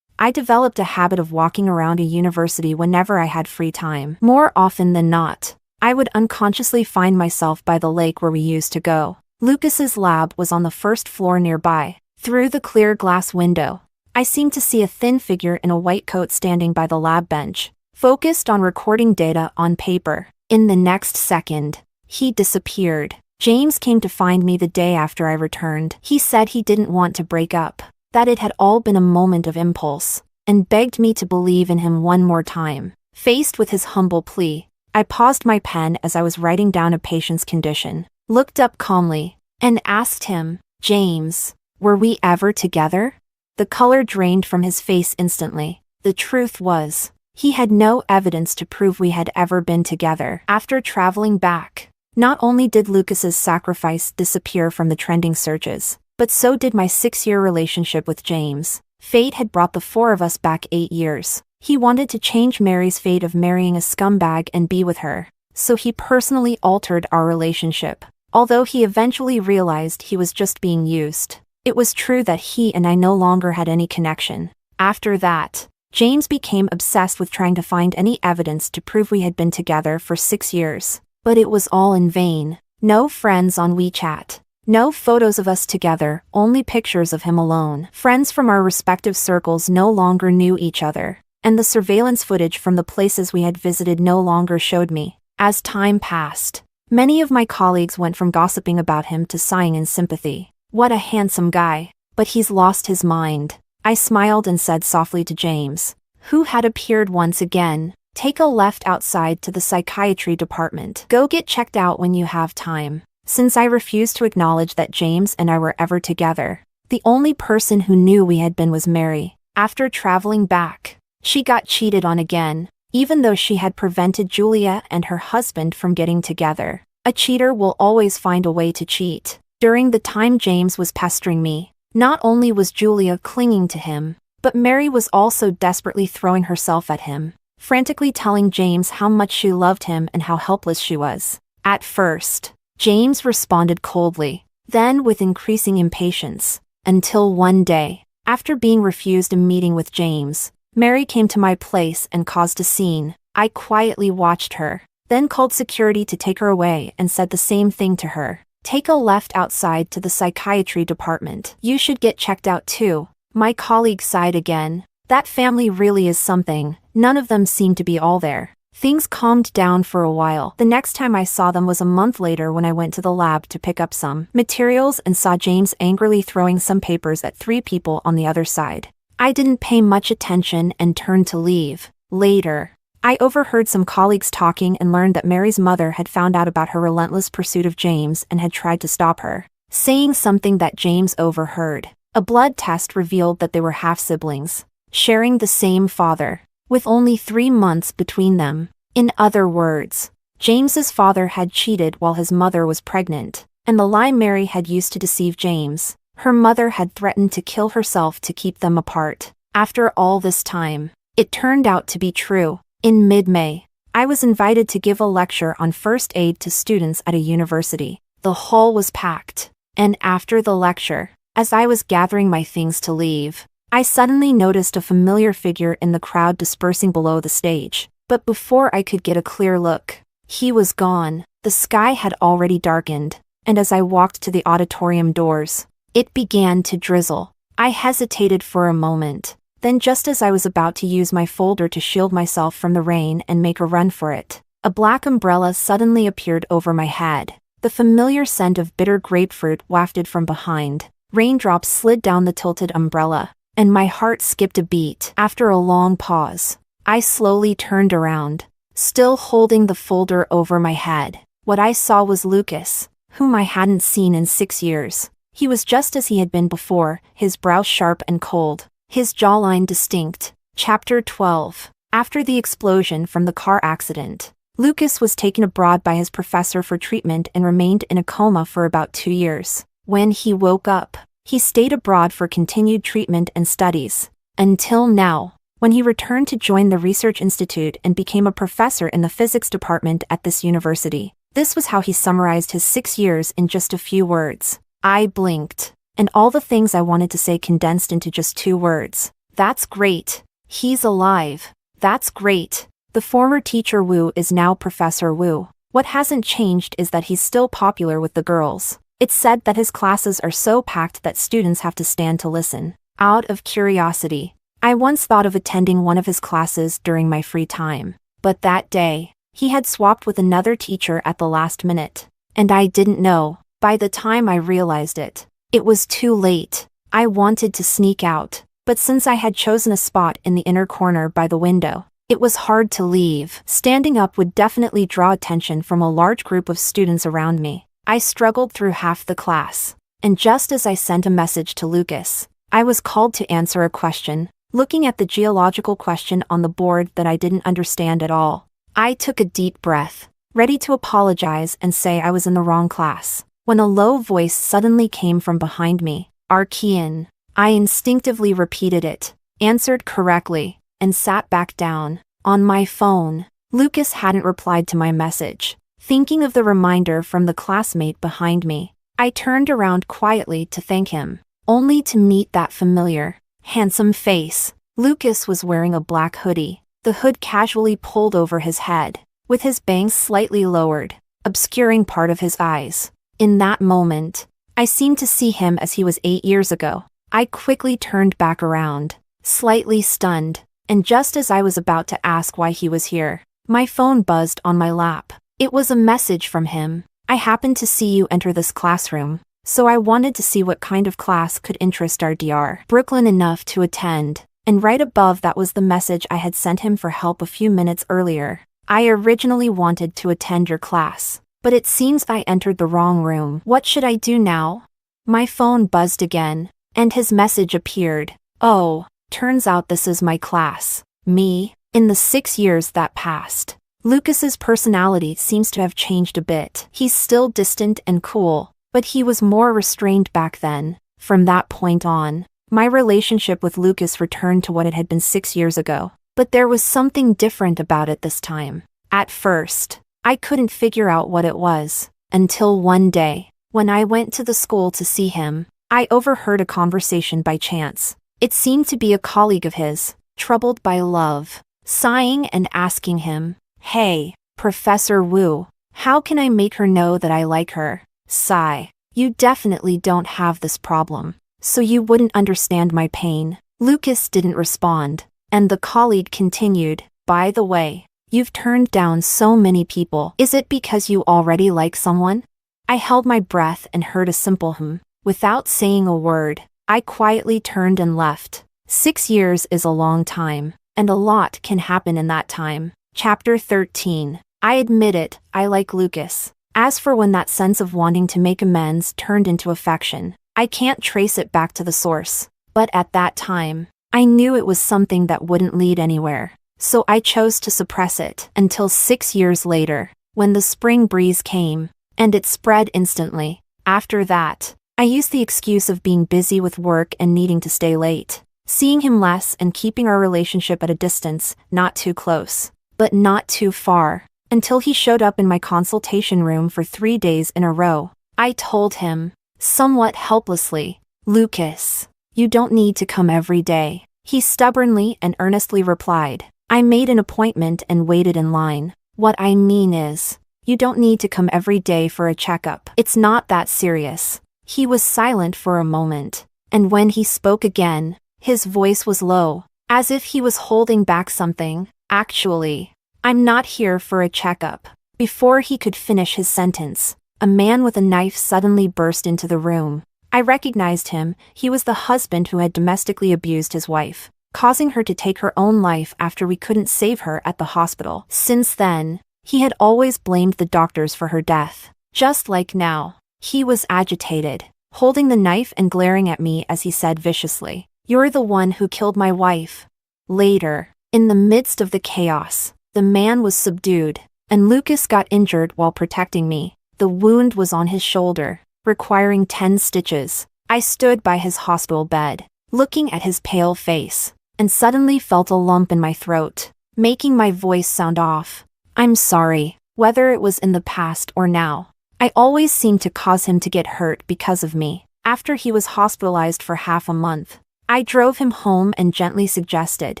I developed a habit of walking around a university whenever I had free time. More often than not, I would unconsciously find myself by the lake where we used to go. Lucas's lab was on the first floor nearby. Through the clear glass window, I seemed to see a thin figure in a white coat standing by the lab bench, focused on recording data on paper. In the next second, he disappeared. James came to find me the day after I returned. He said he didn't want to break up, that it had all been a moment of impulse, and begged me to believe in him one more time. Faced with his humble plea, I paused my pen as I was writing down a patient's condition, looked up calmly, and asked him, James, were we ever together? The color drained from his face instantly. The truth was, he had no evidence to prove we had ever been together. After traveling back, not only did Lucas's sacrifice disappear from the trending searches, but so did my 6-year relationship with James. Fate had brought the four of us back 8 years. He wanted to change Mary's fate of marrying a scumbag and be with her, so he personally altered our relationship. Although he eventually realized he was just being used, it was true that he and I no longer had any connection. After that, James became obsessed with trying to find any evidence to prove we had been together for 6 years. But it was all in vain. No friends on WeChat. No photos of us together, only pictures of him alone. Friends from our respective circles no longer knew each other, and the surveillance footage from the places we had visited no longer showed me. As time passed, many of my colleagues went from gossiping about him to sighing in sympathy. What a handsome guy, but he's lost his mind. I smiled and said softly to James, who had appeared once again, take a left outside to the psychiatry department. Go get checked out when you have time. Since I refused to acknowledge that James and I were ever together, the only person who knew we had been was Mary. After traveling back, she got cheated on again, even though she had prevented Julia and her husband from getting together. A cheater will always find a way to cheat. During the time James was pestering me, not only was Julia clinging to him, but Mary was also desperately throwing herself at him, frantically telling James how much she loved him and how helpless she was. At first, James responded coldly, then with increasing impatience, until one day, after being refused a meeting with James, Mary came to my place and caused a scene. I quietly watched her, then called security to take her away and said the same thing to her. Take a left outside to the psychiatry department. You should get checked out too. My colleague sighed again. That family really is something. None of them seemed to be all there. Things calmed down for a while. The next time I saw them was a month later when I went to the lab to pick up some materials and saw James angrily throwing some papers at 3 people on the other side. I didn't pay much attention and turned to leave. Later, I overheard some colleagues talking and learned that Mary's mother had found out about her relentless pursuit of James and had tried to stop her, saying something that James overheard. A blood test revealed that they were half-siblings, sharing the same father, with only 3 months between them. In other words, James's father had cheated while his mother was pregnant, and the lie Mary had used to deceive James, her mother had threatened to kill herself to keep them apart. After all this time, it turned out to be true. In mid-May, I was invited to give a lecture on first aid to students at a university. The hall was packed, and after the lecture, as I was gathering my things to leave, I suddenly noticed a familiar figure in the crowd dispersing below the stage. But before I could get a clear look, he was gone. The sky had already darkened, and as I walked to the auditorium doors, it began to drizzle. I hesitated for a moment. Then just as I was about to use my folder to shield myself from the rain and make a run for it, a black umbrella suddenly appeared over my head. The familiar scent of bitter grapefruit wafted from behind. Raindrops slid down the tilted umbrella, and my heart skipped a beat. After a long pause, I slowly turned around, still holding the folder over my head. What I saw was Lucas, whom I hadn't seen in 6 years. He was just as he had been before, his brow sharp and cold, his jawline distinct. Chapter 12. After the explosion from the car accident, Lucas was taken abroad by his professor for treatment and remained in a coma for about 2 years. When he woke up, he stayed abroad for continued treatment and studies, until now, when he returned to join the research institute and became a professor in the physics department at this university. This was how he summarized his 6 years in just a few words. I blinked, and all the things I wanted to say condensed into just 2 words. That's great. He's alive. That's great. The former teacher Wu is now Professor Wu. What hasn't changed is that he's still popular with the girls. It's said that his classes are so packed that students have to stand to listen. Out of curiosity, I once thought of attending one of his classes during my free time. But that day, he had swapped with another teacher at the last minute. And I didn't know. By the time I realized it, it was too late. I wanted to sneak out, but since I had chosen a spot in the inner corner by the window, it was hard to leave. Standing up would definitely draw attention from a large group of students around me. I struggled through half the class, and just as I sent a message to Lucas, I was called to answer a question, looking at the geological question on the board that I didn't understand at all. I took a deep breath, ready to apologize and say I was in the wrong class, when a low voice suddenly came from behind me. Archean. I instinctively repeated it, answered correctly, and sat back down. On my phone, Lucas hadn't replied to my message. Thinking of the reminder from the classmate behind me, I turned around quietly to thank him, only to meet that familiar, handsome face. Lucas was wearing a black hoodie, the hood casually pulled over his head, with his bangs slightly lowered, obscuring part of his eyes. In that moment, I seemed to see him as he was 8 years ago. I quickly turned back around, slightly stunned, and just as I was about to ask why he was here, my phone buzzed on my lap. It was a message from him. I happened to see you enter this classroom, so I wanted to see what kind of class could interest our Dr. Brooklyn enough to attend, and right above that was the message I had sent him for help a few minutes earlier. I originally wanted to attend your class, but it seems I entered the wrong room. What should I do now? My phone buzzed again, and his message appeared. Oh, turns out this is my class. Me? In the 6 years that passed, Lucas's personality seems to have changed a bit. He's still distant and cool, but he was more restrained back then. From that point on, my relationship with Lucas returned to what it had been 6 years ago. But there was something different about it this time. At first, I couldn't figure out what it was, until one day, when I went to the school to see him, I overheard a conversation by chance. It seemed to be a colleague of his, troubled by love, sighing and asking him, "Hey, Professor Wu, how can I make her know that I like her?" Sigh. You definitely don't have this problem, so you wouldn't understand my pain. Lucas didn't respond, and the colleague continued, "By the way, you've turned down so many people. Is it because you already like someone?" I held my breath and heard a simple Without saying a word, I quietly turned and left. 6 years is a long time, and a lot can happen in that time. Chapter 13. I admit it, I like Lucas. As for when that sense of wanting to make amends turned into affection, I can't trace it back to the source. But at that time, I knew it was something that wouldn't lead anywhere. So I chose to suppress it until 6 years later, when the spring breeze came, and it spread instantly. After that, I used the excuse of being busy with work and needing to stay late, seeing him less and keeping our relationship at a distance, not too close, but not too far, until he showed up in my consultation room for 3 days in a row. I told him, somewhat helplessly, "Lucas, you don't need to come every day." He stubbornly and earnestly replied, "I made an appointment and waited in line. What I mean is, you don't need to come every day for a checkup. It's not that serious." He was silent for a moment, and when he spoke again, his voice was low, as if he was holding back something. "Actually, I'm not here for a checkup." Before he could finish his sentence, a man with a knife suddenly burst into the room. I recognized him. He was the husband who had domestically abused his wife, causing her to take her own life after we couldn't save her at the hospital. Since then, he had always blamed the doctors for her death. Just like now, he was agitated, holding the knife and glaring at me as he said viciously, "You're the one who killed my wife." Later, in the midst of the chaos, the man was subdued, and Lucas got injured while protecting me. The wound was on his shoulder, requiring 10 stitches. I stood by his hospital bed, looking at his pale face, and suddenly felt a lump in my throat, making my voice sound off. I'm sorry, whether it was in the past or now. I always seemed to cause him to get hurt because of me. After he was hospitalized for half a month, I drove him home and gently suggested,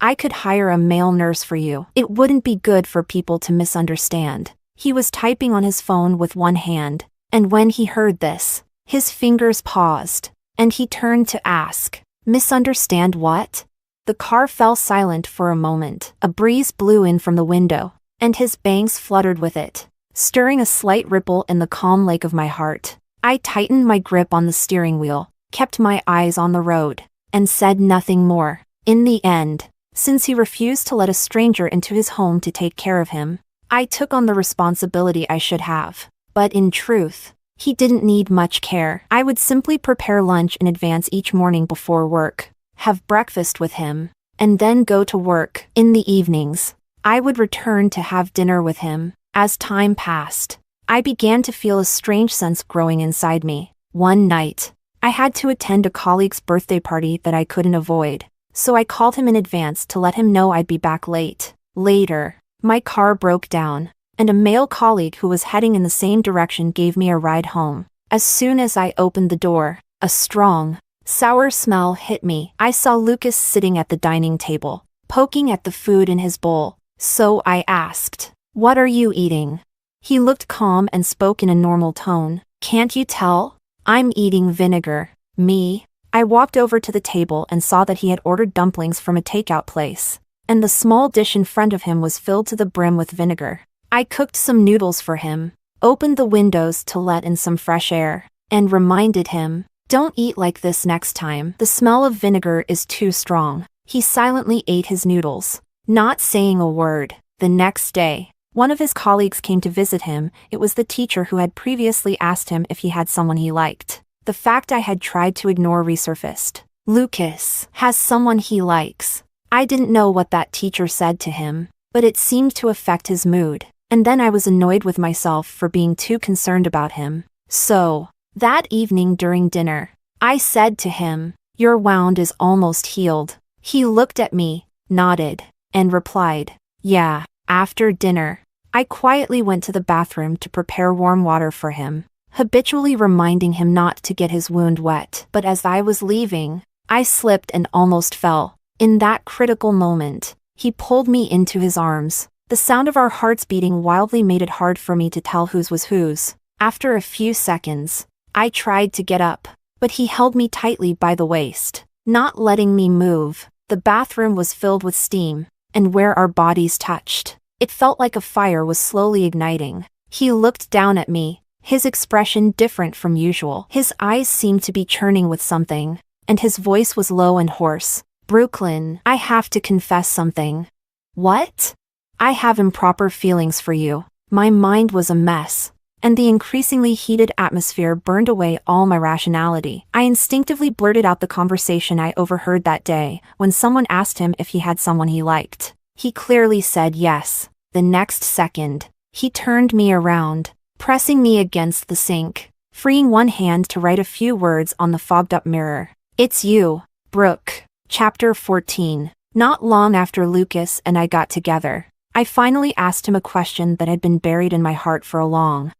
"I could hire a male nurse for you. It wouldn't be good for people to misunderstand." He was typing on his phone with one hand, and when he heard this, his fingers paused, and he turned to ask, "Misunderstand what?" The car fell silent for a moment. A breeze blew in from the window, and his bangs fluttered with it, stirring a slight ripple in the calm lake of my heart. I tightened my grip on the steering wheel, kept my eyes on the road, and said nothing more. In the end, since he refused to let a stranger into his home to take care of him, I took on the responsibility I should have. But in truth, he didn't need much care. I would simply prepare lunch in advance each morning before work, have breakfast with him, and then go to work. In the evenings, I would return to have dinner with him. As time passed, I began to feel a strange sense growing inside me. One night, I had to attend a colleague's birthday party that I couldn't avoid, so I called him in advance to let him know I'd be back late. Later, my car broke down, and a male colleague who was heading in the same direction gave me a ride home. As soon as I opened the door, a strong, sour smell hit me. I saw Lucas sitting at the dining table, poking at the food in his bowl, so I asked, "What are you eating?" He looked calm and spoke in a normal tone. "Can't you tell? I'm eating vinegar." Me? I walked over to the table and saw that he had ordered dumplings from a takeout place, and the small dish in front of him was filled to the brim with vinegar. I cooked some noodles for him, opened the windows to let in some fresh air, and reminded him, "Don't eat like this next time. The smell of vinegar is too strong." He silently ate his noodles, not saying a word. The next day, one of his colleagues came to visit him. It was the teacher who had previously asked him if he had someone he liked. The fact I had tried to ignore resurfaced. Lucas has someone he likes. I didn't know what that teacher said to him, but it seemed to affect his mood, and then I was annoyed with myself for being too concerned about him. So, that evening during dinner, I said to him, "Your wound is almost healed." He looked at me, nodded, and replied, "Yeah." After dinner, I quietly went to the bathroom to prepare warm water for him, habitually reminding him not to get his wound wet. But as I was leaving, I slipped and almost fell. In that critical moment, he pulled me into his arms. The sound of our hearts beating wildly made it hard for me to tell whose was whose. After a few seconds, I tried to get up, but he held me tightly by the waist, not letting me move. The bathroom was filled with steam, and where our bodies touched, it felt like a fire was slowly igniting. He looked down at me, his expression different from usual. His eyes seemed to be churning with something, and his voice was low and hoarse. "Brooklyn, I have to confess something." "What?" "I have improper feelings for you." My mind was a mess, and the increasingly heated atmosphere burned away all my rationality. I instinctively blurted out the conversation I overheard that day when someone asked him if he had someone he liked. He clearly said yes. The next second, he turned me around, pressing me against the sink, freeing one hand to write a few words on the fogged-up mirror. "It's you, Brooke." Chapter 14. Not long after Lucas and I got together, I finally asked him a question that had been buried in my heart for a long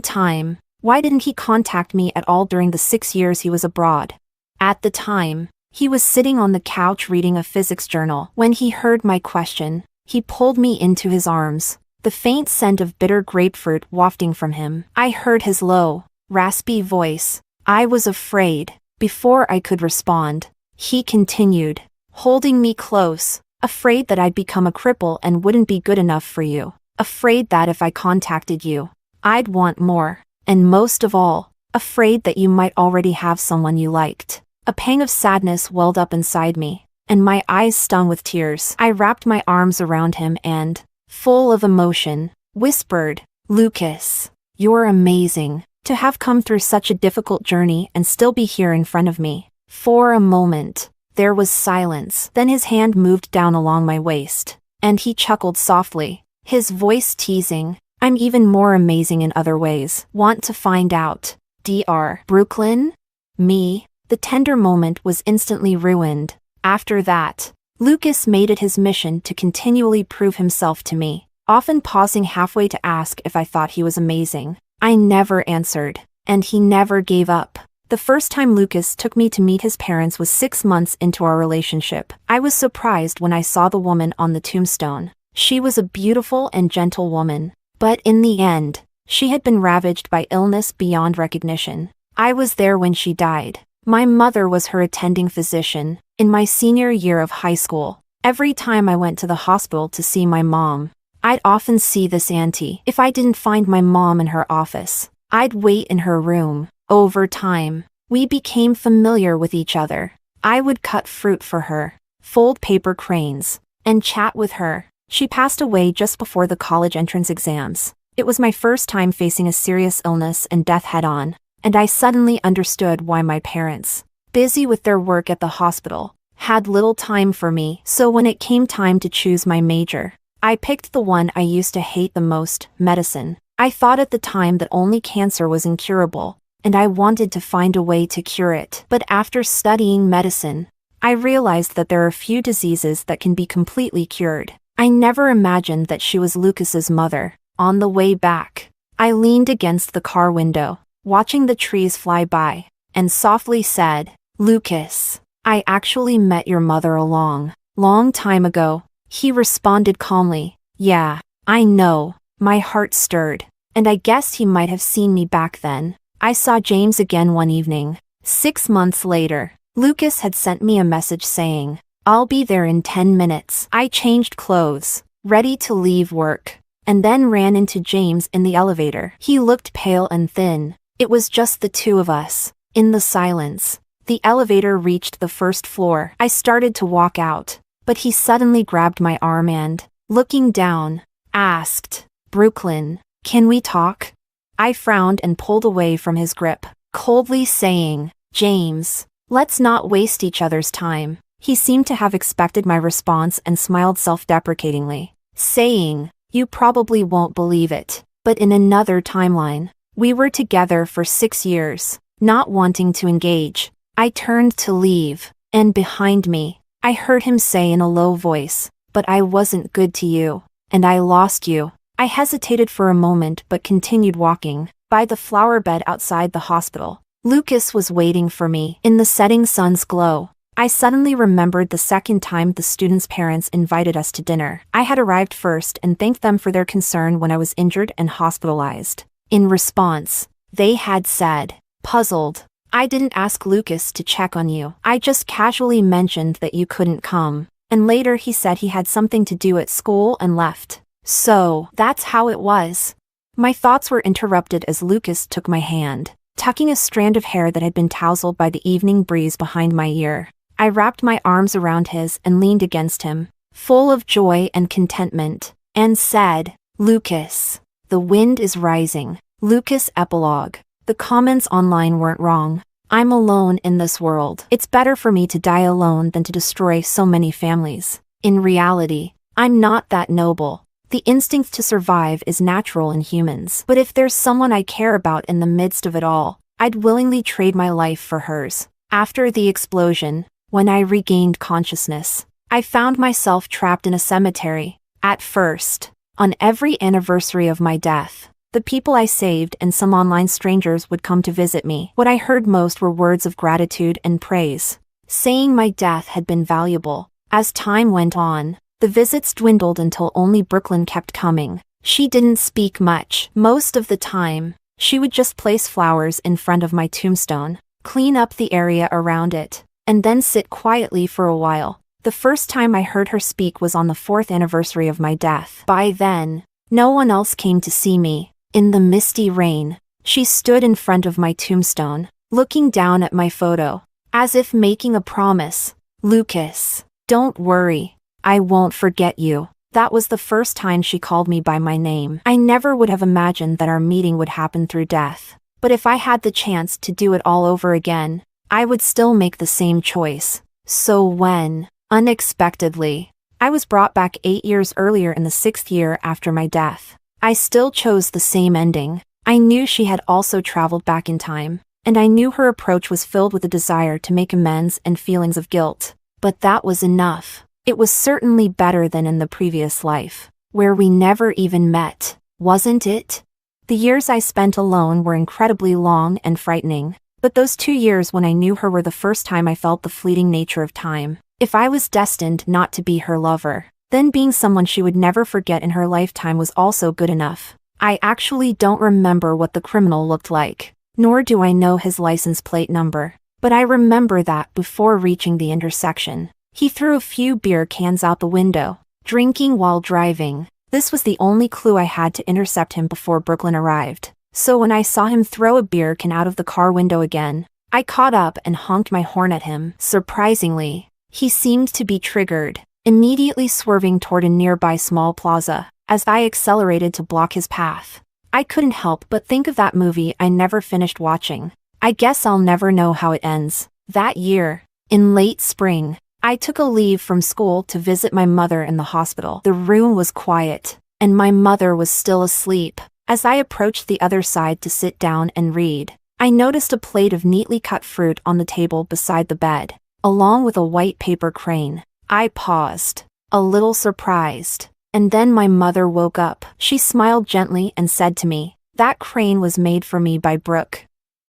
time. Why didn't he contact me at all during the 6 years he was abroad? At the time, he was sitting on the couch reading a physics journal. When he heard my question, he pulled me into his arms, the faint scent of bitter grapefruit wafting from him. I heard his low, raspy voice. I was afraid. Before I could respond, he continued, holding me close, afraid that I'd become a cripple and wouldn't be good enough for you. Afraid that if I contacted you, I'd want more. And most of all, afraid that you might already have someone you liked. A pang of sadness welled up inside me, and my eyes stung with tears. I wrapped my arms around him and, full of emotion, whispered, "Lucas, you're amazing. To have come through such a difficult journey and still be here in front of me." For a moment, there was silence. Then his hand moved down along my waist, and he chuckled softly, his voice teasing, "I'm even more amazing in other ways. Want to find out? Dr. Brooklyn?" Me? The tender moment was instantly ruined. After that, Lucas made it his mission to continually prove himself to me, often pausing halfway to ask if I thought he was amazing. I never answered, and he never gave up. The first time Lucas took me to meet his parents was 6 months into our relationship. I was surprised when I saw the woman on the tombstone. She was a beautiful and gentle woman, but in the end, she had been ravaged by illness beyond recognition. I was there when she died. My mother was her attending physician in my senior year of high school. Every time I went to the hospital to see my mom, I'd often see this auntie. If I didn't find my mom in her office, I'd wait in her room. Over time, we became familiar with each other. I would cut fruit for her, fold paper cranes, and chat with her. She passed away just before the college entrance exams. It was my first time facing a serious illness and death head-on, and I suddenly understood why my parents, busy with their work at the hospital, had little time for me. So when it came time to choose my major, I picked the one I used to hate the most, medicine. I thought at the time that only cancer was incurable, and I wanted to find a way to cure it. But after studying medicine, I realized that there are few diseases that can be completely cured. I never imagined that she was Lucas's mother. On the way back, I leaned against the car window, watching the trees fly by, and softly said, "Lucas, I actually met your mother a long time ago." He responded calmly, "Yeah, I know." My heart stirred, and I guessed he might have seen me back then. I saw James again one evening. 6 months later, Lucas had sent me a message saying, "I'll be there in 10 minutes." I changed clothes, ready to leave work, and then ran into James in the elevator. He looked pale and thin. It was just the two of us. In the silence, the elevator reached the first floor. I started to walk out, but he suddenly grabbed my arm and, looking down, asked, "Brooklyn, can we talk?" I frowned and pulled away from his grip, coldly saying, "James, let's not waste each other's time." He seemed to have expected my response and smiled self-deprecatingly, saying, "You probably won't believe it, but in another timeline, we were together for 6 years." Not wanting to engage, I turned to leave, and behind me, I heard him say in a low voice, "But I wasn't good to you, and I lost you." I hesitated for a moment but continued walking. By the flower bed outside the hospital, Lucas was waiting for me. In the setting sun's glow, I suddenly remembered the second time the students' parents invited us to dinner. I had arrived first and thanked them for their concern when I was injured and hospitalized. In response, they had said, puzzled, "I didn't ask Lucas to check on you. I just casually mentioned that you couldn't come." And later he said he had something to do at school and left. So, that's how it was. My thoughts were interrupted as Lucas took my hand, tucking a strand of hair that had been tousled by the evening breeze behind my ear. I wrapped my arms around his and leaned against him, full of joy and contentment, and said, "Lucas, the wind is rising." Lucas epilogue. The comments online weren't wrong. I'm alone in this world. It's better for me to die alone than to destroy so many families. In reality, I'm not that noble. The instinct to survive is natural in humans. But if there's someone I care about in the midst of it all, I'd willingly trade my life for hers. After the explosion, when I regained consciousness, I found myself trapped in a cemetery. At first, on every anniversary of my death, the people I saved and some online strangers would come to visit me. What I heard most were words of gratitude and praise, saying my death had been valuable. As time went on, the visits dwindled until only Brooklyn kept coming. She didn't speak much. Most of the time, she would just place flowers in front of my tombstone, clean up the area around it, and then sit quietly for a while. The first time I heard her speak was on the 4th anniversary of my death. By then, no one else came to see me. In the misty rain, she stood in front of my tombstone, looking down at my photo, as if making a promise. "Lucas, don't worry. I won't forget you." That was the first time she called me by my name. I never would have imagined that our meeting would happen through death. But if I had the chance to do it all over again, I would still make the same choice. So when, unexpectedly, I was brought back 8 years earlier in the 6th year after my death, I still chose the same ending. I knew she had also traveled back in time, and I knew her approach was filled with a desire to make amends and feelings of guilt. But that was enough. It was certainly better than in the previous life, where we never even met, wasn't it? The years I spent alone were incredibly long and frightening, but those 2 years when I knew her were the first time I felt the fleeting nature of time. If I was destined not to be her lover, then being someone she would never forget in her lifetime was also good enough. I actually don't remember what the criminal looked like, nor do I know his license plate number, but I remember that before reaching the intersection, he threw a few beer cans out the window, drinking while driving. This was the only clue I had to intercept him before Brooklyn arrived. So when I saw him throw a beer can out of the car window again, I caught up and honked my horn at him. Surprisingly, he seemed to be triggered, immediately swerving toward a nearby small plaza, as I accelerated to block his path. I couldn't help but think of that movie I never finished watching. I guess I'll never know how it ends. That year, in late spring, I took a leave from school to visit my mother in the hospital. The room was quiet, and my mother was still asleep. As I approached the other side to sit down and read, I noticed a plate of neatly cut fruit on the table beside the bed, along with a white paper crane. I paused, a little surprised. And then my mother woke up. She smiled gently and said to me, "That crane was made for me by Brooke.